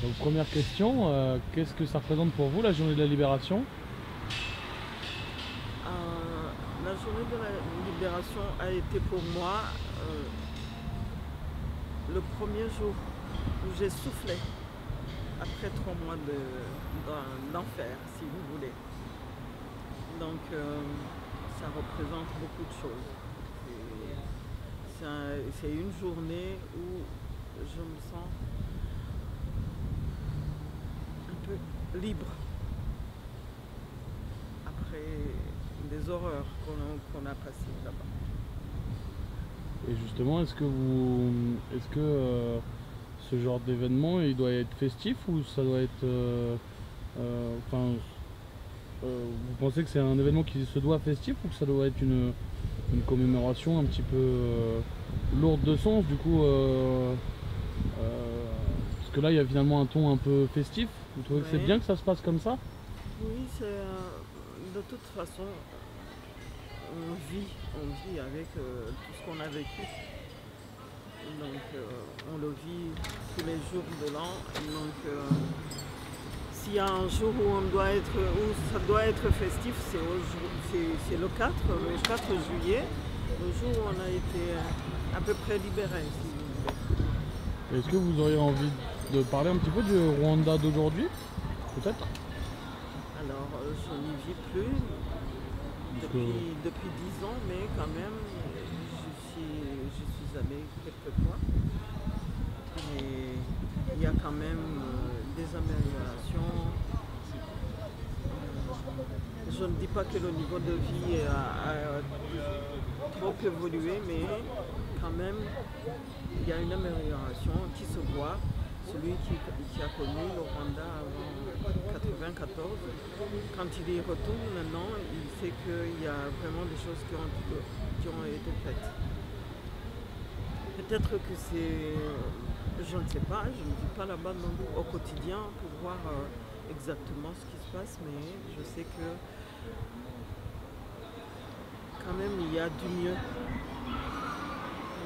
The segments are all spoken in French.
Donc première question, qu'est-ce que ça représente pour vous la journée de la libération? La journée de la libération a été pour moi le premier jour où j'ai soufflé après 3 mois d'enfer, si vous voulez. Donc ça représente beaucoup de choses. C'est une journée où je me sens un peu libre après les horreurs qu'on a passées là-bas. Et justement, est-ce que ce genre d'événement, il doit être festif ou ça doit être, enfin, vous pensez que c'est un événement qui se doit festif ou que ça doit être une commémoration un petit peu lourde de sens du coup, parce que là il y a finalement un ton un peu festif. Vous trouvez que c'est Oui, bien que ça se passe comme ça? oui, de toute façon, on vit avec tout ce qu'on a vécu. Donc on le vit tous les jours de l'an. Donc s'il y a un jour où ça doit être festif, c'est le 4 juillet, le jour où on a été à peu près libérés, si vous voulez. Est-ce que vous auriez envie de parler un petit peu du Rwanda d'aujourd'hui, peut-être? Alors je n'y vis plus Parce que depuis 10 ans, mais quand même je suis allée quelques fois. Et il y a quand même des améliorations. Je ne dis pas que le niveau de vie a trop évolué, mais quand même, il y a une amélioration qui se voit. Celui qui a connu le Rwanda avant 1994, quand il y retourne maintenant, il sait qu'il y a vraiment des choses qui ont été faites. Peut-être que je ne sais pas, je ne vis pas là-bas non plus au quotidien pour voir exactement ce qui se passe, mais je sais que quand même il y a du mieux.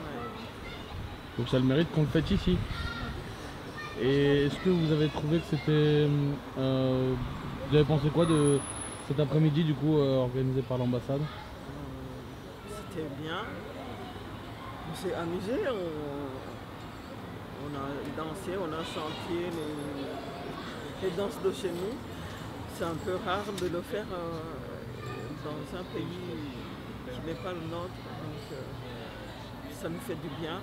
Ouais. donc ça a le mérite qu'on le fait ici. Et est-ce que vous avez trouvé que c'était, vous avez pensé quoi de cet après-midi du coup organisé par l'ambassade? C'était bien, on s'est amusé, on a dansé, on a chanté les danses de chez nous. C'est un peu rare de le faire dans un pays qui n'est pas le nôtre, donc ça nous fait du bien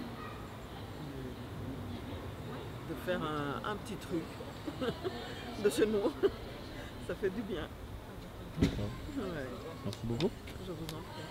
de faire un petit truc de chez nous. Ça fait du bien. D'accord. Ouais, Merci beaucoup. je vous en prie.